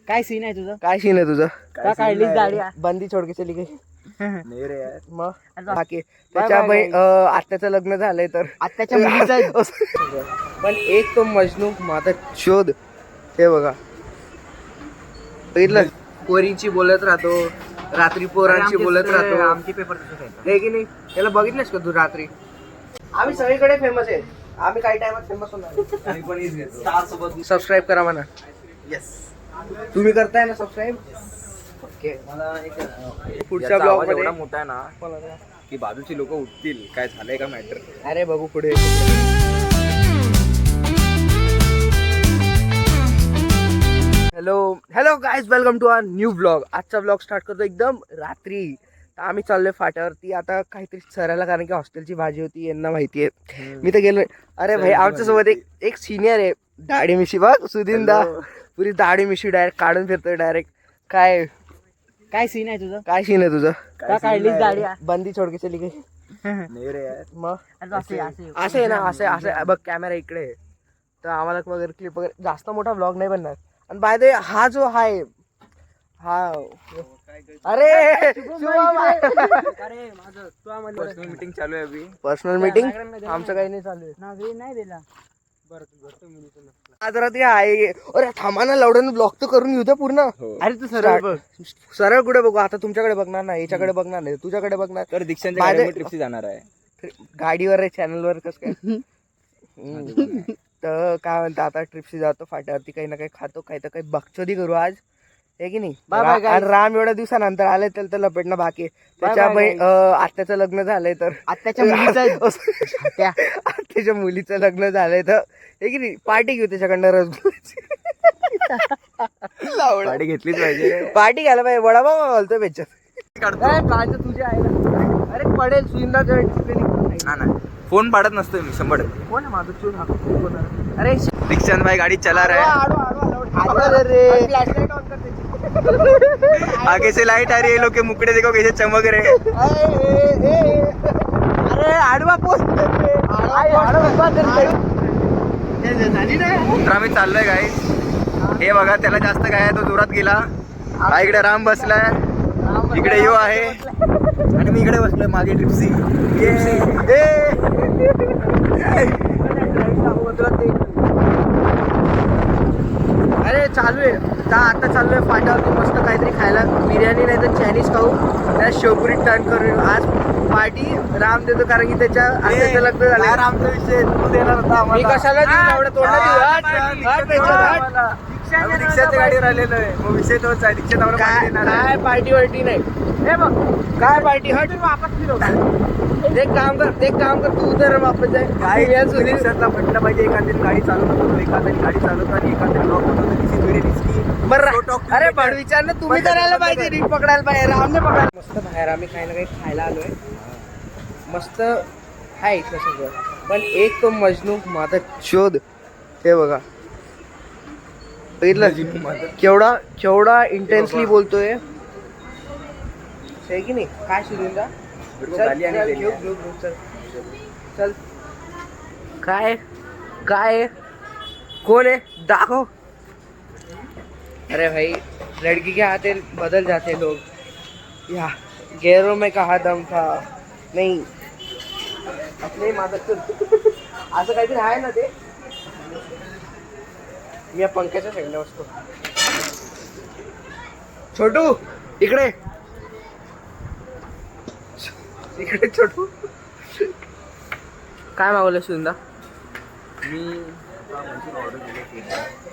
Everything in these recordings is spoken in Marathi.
काय सीन आहे तुझं? काय सीन आहे तुझं? का काढलीस दाढी? बंदी छोड़ के चली गई. नाही रे यार. मग बाकी त्याच्या आत्याचं लग्न झालंय तर आत्याच्या मुलीचं पण एक तो मजनू माझा शोध. हे बघा बघितलं, पोरींची बोलत राहतो, रात्री पोरांची बोलत राहतो. आमचे पेपर हे की नाही, त्याला बघितलंस का तू रात्री? आम्ही सगळीकडे फेमस आहे, आम्ही काही टाइमात फेमस होणार. सबस्क्राईब करा म्हणा. येस. तुम्ही करताय ना सबस्क्राईब? ओके. मला एक पुढच्या ब्लॉग मध्ये एवढा मोठा आहे ना की बाजूची लोक उठतील काय झालंय का मॅटर. अरे बघू पुढे. Hello guys, welcome to our new blog. आजचा ब्लॉग स्टार्ट करतो एकदम रात्री. आम्ही चाललोय फाट्यावरती आता काहीतरी चरायला, कारण की हॉस्टेलची भाजी होती, यांना माहिती आहे. मी तर गेलोय. अरे भाई, आमच्या सोबत एक सिनियर आहे, दाढी मिशी बघ, सुदिनदा. पुरी दाढी मिशी डायरेक्ट काढून फिरतोय डायरेक्ट. काय सीन आहे तुझं? काय सीन आहे तुझं? का काढलीस दाढी? बंदी छोड़ के चली गई. नाही रे यार. मग असं असं आहे ना, असं बघ, कॅमेरा इकडे आहे, तर आम्हाला वगैरे क्लिप वगैरे जास्त मोठा ब्लॉग नाही बनणार. आणि बाय द वे, हा जो आहे हा, अरे पर्सनल मीटिंग चालू आहे अभी. पर्सनल मीटिंग आमचं काही नाही चालू आहे. नागरी नाही दिला. आज रात्री आहे. अरे थांबा ना, लवडन ब्लॉग तर करून घेऊ द्या पूर्ण. अरे तू सरळ बघ. सरळ कुठे बघू आता? तुमच्याकडे बघणार नाही, याच्याकडे बघणार नाही, तुझ्याकडे बघणार. तर दीक्षांच्या ट्रिपची जाणार आहे. गाडीवर आहे, चॅनलवर कसं काय. तर काय म्हणतं, आता ट्रिपशी जातो फाट्यावरती, काही ना काही खातो, काही तर काही बकचोदी करू आज, हे की नाही. आणि राम एवढ्या दिवसानंतर आले तर लपेटणं बाकी आहे. त्याच्या आत्याचं लग्न झालंय तर आत्याच्या आत्याच्या मुलीचं लग्न झालंय तर हे की नाही, पार्टी घेऊ त्याच्याकडनं. रसगुल्ल्याची गाडी घेतलीच पाहिजे. पार्टी घ्यायला पाहिजे. वडापाव घालतोय त्याच्यात. तुझ्या आहे. अरे पडेल सुंदर डिस्प्ले. ना फोन पाडत नसतोय मी 100%. कोण आहे माझं चूर? अरे दीक्षांत भाई गाड़ी चला रहा है. आगे से लाइट आ रही है, लोग के मुकड़े देखो कैसे चमक रहे हैं. अरे आडवा पोस्ट. तर आम्ही चाललोय गाईस. हे बघा, त्याला जास्त काय आहे, तो जोरात गेला. हा इकडे राम बसलाय, इकडे यो आहे, आणि मी इकडे बसलोय मागे ट्रिप्सी. अरे चालू आहे आता चालू आहे फाट्यावरती मस्त काहीतरी खायला, बिर्याणी नाही तर चायनीज खाऊ, त्याला शेवपुरी टर्न करू. आज पार्टी राम देतो, कारण की त्याच्या आत्याचं लग्न झालं. आमचा विषय तू देणार होता मी कशाला देऊ एवढं तोंडात? दीक्षाच्या गाडीवर आलेलो आहे, मग विषय तोच आहे. दीक्षात काय पार्टी वार्टी नाही. हे बघ काय पार्टी, हट वापस फिरव. एक काम कर तू तर वापस जाय. काय दीक्षातला म्हटलं पाहिजे, एखादी गाडी चालवतो, एखादी गाडी चालवतो आणि एखादी ब्लॉक होतो. बरं अरे पण विचार ना, तुम्ही करायला पाहिजे, रीट पकडायला पाहिजे, रामने पकडायला. मस्त बाहेर आम्ही काही ना काही खायला आलोय. मस्त आहे इथलं सगळं. पण एक तो मजनू माझा शोध. हे बघा बघितलं, केवढा इंटेन्सली बोलतोय, आहे की नाही. काय सुरुंदा घेऊ चल. काय कोण आहे दाखव. अरे भाई, लड़की के हाथे बदल जाते लोग. या गैरों में कहा दम था. नहीं अपने मादक असं काहीतरी आहे ना ते. मी या पंख्याच्या साईडला बसतो. छोटू इकडे छोटू. काय मागवलं सुंदा?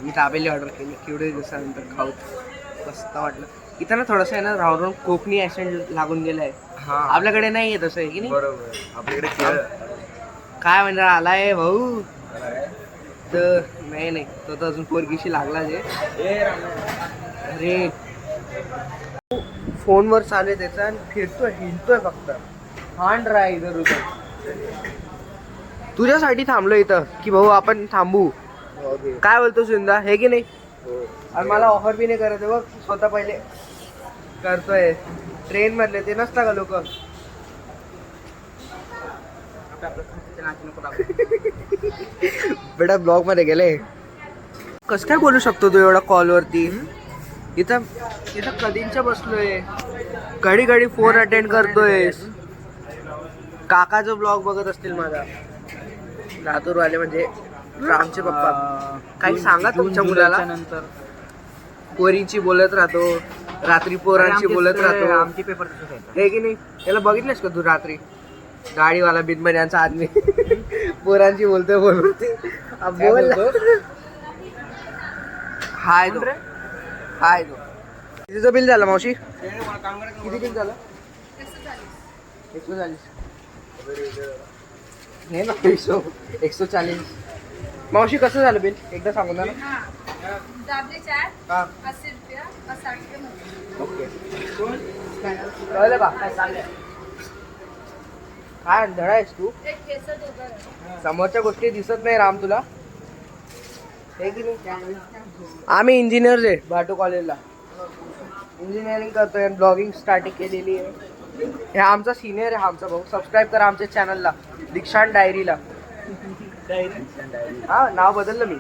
मी दाबेली ऑर्डर केली. केवढे दिवसानंतर खाऊ, मस्त वाटलं. इथं ना थोडंसं आहे ना, राहून कोकणी ॲक्सेंट लागून गेलाय. आपल्याकडे नाही आहे तसं, आहे की नाही. बरोबर, आपल्याकडे काय म्हणजे आलाय भाऊ तर नाही तो तर अजून पोरगीशी लागला जे. अरे फोनवर चालू आहे त्याचा, आणि हिंडतोय फक्त. हांड राहा इधर उधर. तुझ्यासाठी थांबलो इथं की भाऊ आपण थांबू. काय बोलतो सुंदा, हे की नाही. आणि मला ऑफर बी नाही करत बघ, स्वतः पहिले करतोय. ट्रेन मधले ते नसता का लोक. बेटा ब्लॉग मध्ये गेले. कसं काय बोलू शकतो तू एवढा कॉलवरती? इथं इथं कधींच्या बसलोय, घडी घडी फोन अटेंड करतोय. काकाचा ब्लॉग बघत असतील माझा, लातूरवाले म्हणजे रामचे पप्पा. काही सांगा तुमच्या मुलाला. नंतर पोरींची बोलत राहतो, रात्री पोरांची बोलत राहतो. आमचे पेपर हे की नाही, त्याला बघितलंस का तू रात्री गाडीवाला बिनबन्यांचा आदमी पोरांची बोलतोय बोलते. बोल हाय तो, हाय तो. कितीचं बिल झालं मावशी? किती बिल झालं? 140. हे ना 140. मावशी कसं झालं बिल एकदा सांगून ना. दाबले चार हा 80 रुपया और 60 रुपये मोठे. ओके. कळलं का काय चाललंय? काय धडा आहेस तू? एक केसर दोघं समोरच्या गोष्टी दिसत नाही राम तुला. हे की नाही? आम्ही इंजिनियर्स आहे भाटू कॉलेजला, इंजिनिअरिंग करतोय, ब्लॉगिंग स्टार्टिंग केलेली आहे. हे आमचा सिनियर आहे, आमचा भाऊ. सबस्क्राईब करा आमच्या चॅनलला, दीक्षांत डायरीला. हा नाव बदललं मी.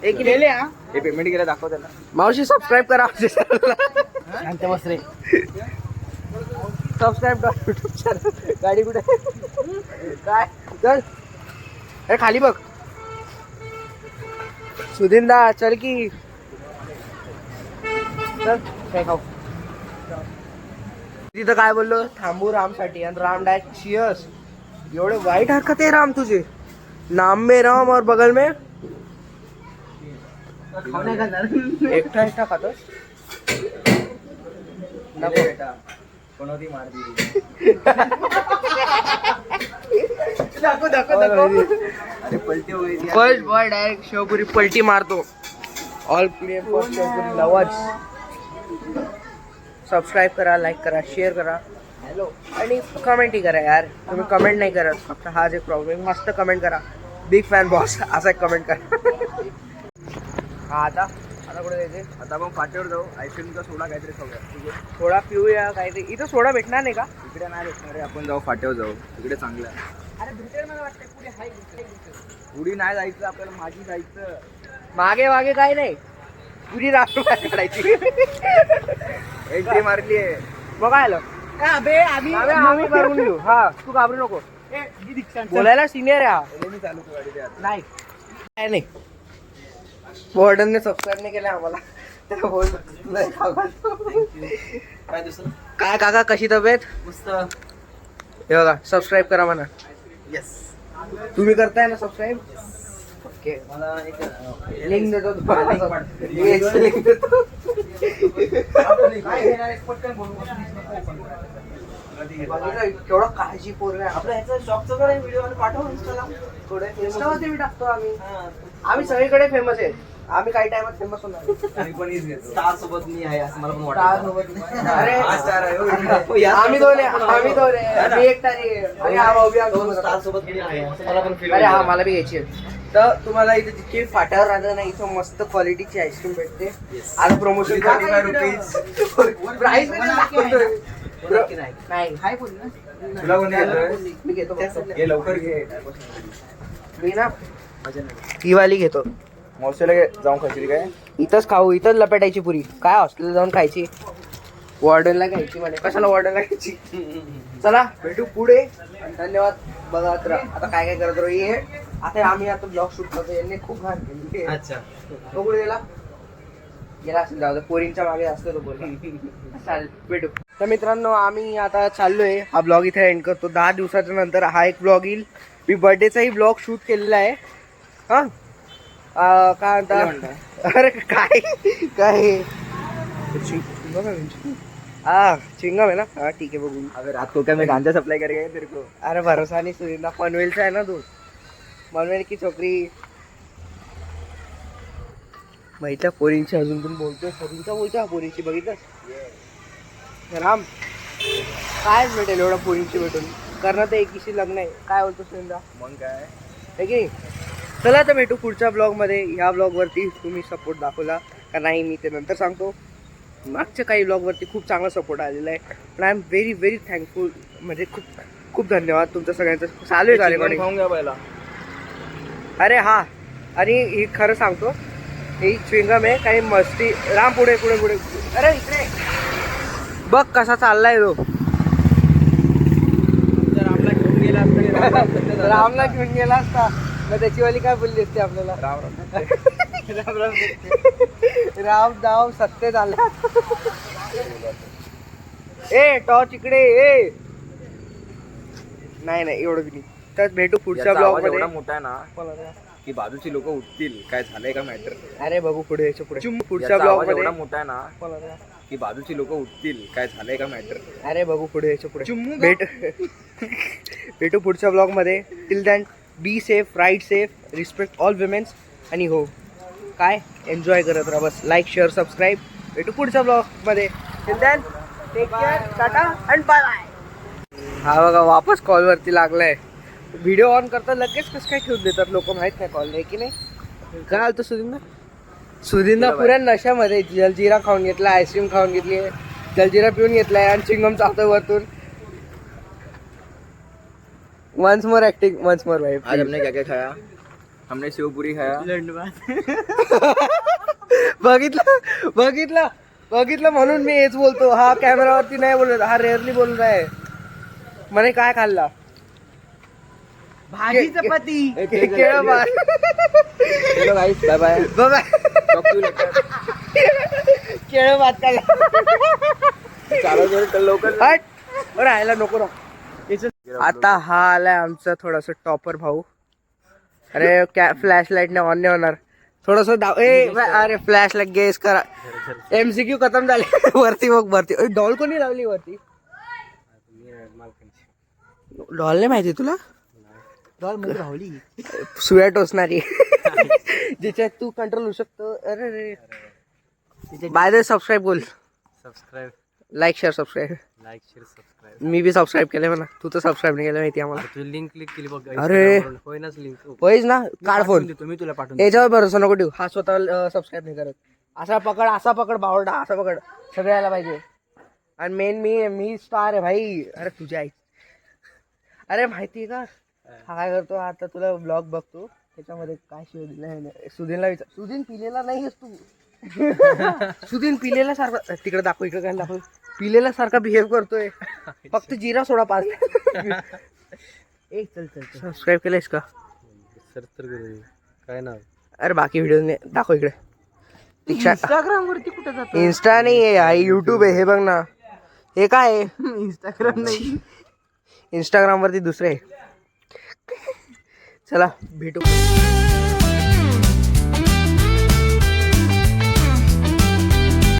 एक केले हा. हे पेमेंट केलं दाखव त्याला. मावशी सबस्क्राईब करा आमच्या चॅनलला. शांत बस रे. सबस्क्राईब करा युट्यूब चॅनल. गाडी कुठे काय चल, हे खाली बघ. सुधींदा चल की, चल काय खाऊ. तिथं काय बोललो, थांबू रामसाठी, आणि राम डायरेक्ट चियर्स. एवढे वाईट हरकत आहे राम तुझे. नाम में राम और बगल में एकटा एकटा खातोस. नको बेटा कोणती मार दिली. दाखव दाखव दाखव. अरे पलटी हुई थी. फर्स्ट बॉय डायरेक्ट शेवपुरी पलटी मारतो. All clear for sevpuri lovers. Subscribe करा, लाईक करा, शेअर करा, हॅलो, आणि कमेंटही करा यार. तुम्ही कमेंट नाही करत, फक्त हाच एक प्रॉब्लेम. मस्त कमेंट करा, बिग फॅन बॉस असा एक कमेंट करा. हा आता आता कुठे जायचे? आता आपण फाट्यावर जाऊ, आईस्क्रीमचा सोडा काहीतरी खाऊया. ठीक आहे, थोडा पिऊया काहीतरी. इथं सोडा भेटणार नाही का? इकडे नाही भेटणार रे. आपण जाऊ फाट्यावर जाऊ, इकडे चांगलं आहे. अरे भेटेल मला वाटतं. पुढे हाय पुढी नाही जायचं आपल्याला, मागे जायचं. मागे मागे काय नाही, पुरी रात्र काढायची. एंट्री मारली आहे. बघायला आम्ही करून घेऊ. हा तू घाबरू नको. बोलायला सिनियर आहे हा. मी चालू गाडी दे आता. नाही काय नाही, वॉर्डनने सबस्क्राईब नाही केलं आम्हाला. त्याला बोल नाही खाऊ. काय दुसरं? काय काका कशी तब्येत? मस्त. हे बघा सबस्क्राईब करा म्हणा. येस. तुम्ही करताय ना सबस्क्राईब? ओके, मला एक लिंक देतो तुम्हाला. link पाठ. लिंक देतो. काय घेणार एक पटकन बोलू. बघितलं केवढा काळजी पोरगा आहे. आपलं ह्याचं शॉपचं कडे व्हिडिओ पाठव इंस्टाला. थोडे इंस्टावरती मी टाकतो. आम्ही सगळीकडे फेमस आहे. आम्ही काही टाइमात फेमस होणार. आम्ही पण हीच घेतो. स्टार सोबत मी आहे असं मला पण स्टार वाटतं. सोबत. अरे हा स्टार आहे हो. आम्ही दोन आहे, आम्ही दोन आहे. मी एकटा नाही. अरे हा भाऊ बी आमच्या दोन सोबत स्टार आहे. सोबत मी आहे असं मला पण फील. अरे हा मला बी घ्यायची आहे. तर तुम्हाला इथे जितकी फाट्यावर राहतं ना, इथं मस्त क्वालिटीची आईस्क्रीम भेटते. आता प्रमोशन 35 रुपीज. प्राइस नाही तुला कोणती घेतोय? मी घेतो. हे लवकर घे. मी ना ही वाली घेतो. मॉलला जाऊन खायची काय? इथंच खाऊ, इथंच लपेटायची पुरी. काय हॉस्टेलला जाऊन खायची? वॉर्डनला घ्यायची म्हणे. कशाला वॉर्डनला घ्यायची? चला भेटू पुढे. धन्यवाद. बघा तर आता काय काय करत राहू. हे आता आम्ही आता ब्लॉग शूट करतो. यांनी खूप घाण केली. अच्छा. तो कुठे गेला? गेला असेल. जाऊ दे, पोरींच्या मागे असतो तो पोरी. चालेल भेटू. तर मित्रांनो आम्ही आता चाललोय. हा ब्लॉग इथे एंड करतो. 10 दिवसाच्या नंतर हा एक ब्लॉग येईल. मी बर्थडेचाही ब्लॉग शूट केलेला आहे. हा काय म्हणता? अरे काय काय हा चिंगम आहे ना. हा ठीक आहे बघू. अगर रात को क्या मैं गांजा सप्लाई करेगा तेरे को? अरे भरोसा नाही सुनील. पनवेलचा आहे ना तू. पनवेल की छोकरी माहितल्या पोरींची अजून पण बोलतोय. पोरींचा पोरींची बघितलं राम. काय भेटेल एवढं पोरींची भेटून? करणं तर एकीशी लग्न आहे. काय बोलतो सुनीलदा? मग काय आहे की. चला तर भेटू पुढच्या ब्लॉगमध्ये. ह्या ब्लॉगवरती तुम्ही सपोर्ट दाखवला का नाही मी ते नंतर सांगतो. मागच्या काही ब्लॉगवरती खूप चांगला सपोर्ट आलेला आहे. पण I am very very thankful. म्हणजे खूप खूप धन्यवाद तुमचं सगळ्यांचं. चालू आहे का रेकॉर्डिंग? खाऊन घ्या पहिला. अरे हा, आणि हे खरं सांगतो ही च्विंगम आहे काही मस्ती. राम पुढे पुढे पुढे. अरे इकडे बघ कसा चाललाय तो. रामला घेऊन गेला असता. रामला घेऊन गेला असता मग त्याची वाली काय बोलली असते आपल्याला. राम जाव सत्य झाल्या. ए टॉर्च इकडे ए. नाही नाही एवढं बी नाही. तर भेटू पुढच्या याचा ब्लॉग आवाज मध्ये. एवढा मोठा आहे ना की बाजूची लोक उठतील. काय झालंय का मॅटर? अरे बघू पुढे याच्या पुढे पुढच्या याचा ब्लॉग आवाज मध्ये. एवढा मोठा आहे ना की बाजूची लोक उठतील. काय झालंय का मॅटर? अरे बघू पुढे याच्या पुढे भेटू पुढच्या ब्लॉग मध्ये. Till than be safe, ride safe, respect all women's. आणि हो काय एन्जॉय करत राहा बस. Like share subscribe. भेटू पुढच्या ब्लॉग मध्ये. Till then take care, tata and bye bye. हा बघा वापस कॉलवरती लागलाय. व्हिडिओ ऑन करता लगेच कसं काय ठेवून देतात लोक माहित नाही कॉल आहे की नाही. काय आलतो सुधींना पुऱ्या नशामध्ये जलजिरा खाऊन घेतला, आईस्क्रीम खाऊन घेतली, जलजिरा पिऊन घेतलाय आणि चिंगम चालतोय वरतून. Once more acting, once more भाई. आज हमने क्या क्या खाया? हमने शेवपुरी खाया. बघितलं बघितलं बघितलं म्हणून मी हेच बोलतो. हा कॅमेरावरती नाही बोलत, हा रेअरली बोलत आहे. म्हणे काय खाल्ला? भाजी चपाती. केळं भात. चलो गाइस बाय बाय. बाबा टॉक टू लेटर. केळं भात खाल्ला. चालू जर लवकर. हट राहायला नको ना. आता हा आलाय आमचा थोडासा टॉपर भाऊ. अरे फ्लॅश लाईट ने ऑन नाही होणार. थोडस अरे फ्लॅश लाईट गेस करा. MCQ खतम झाले. वरती बघ वरती. डॉल कोणी लावली वरती? डॉल नाही माहिती तुला? डॉल मध्ये राहुली. सुया टोचणारी ज्याच्यात तू कंट्रोल होऊ शकतो. अरे रे बाय द सबस्क्राईब बोल. Subscribe, like share subscribe. Like share subscribe. मी बी सबस्क्राईब केलंय म्हणा. तू तर सबस्क्राईब नाही केलं माहिती आम्हाला. तू लिंक क्लिक केली बघ. अरे. होईनाच लिंक. होईच ना. काढ फोन. तुम्ही तुला पाठवून याच्यावर भरोसा नको ठेवू. हा स्वतः सबस्क्राईब नाही करत. असा पकड बावडा असा पकड. सगळं यायला पाहिजे. आणि मेन मी स्टार आहे भाई. अरे तुझ्या आई. अरे माहिती आहे का हा काय करतो आता तुला ब्लॉग बघतो त्याच्यामध्ये काय शिव दिला. सुधीनला विचार. सुधीन पिलेला नाहीस तू. सुधीन पिलेला सारखा तिकडे दाखव इकडे काय दाखव. पिलेला सारखा बिहेव करतोय. फक्त जिरा सोडा पाच. एक चल चल चल. सबस्क्राईब केलंयस का? काय नाव? अरे बाकी व्हिडिओ दाखव इकडे. इंस्टाग्राम वरती कुठे जातो? इन्स्टा नाही आहे युट्यूब आहे. हे बघ ना. हे काय आहे? इंस्टाग्राम नाही. इंस्टाग्राम वरती दुसरे. चला भेटू.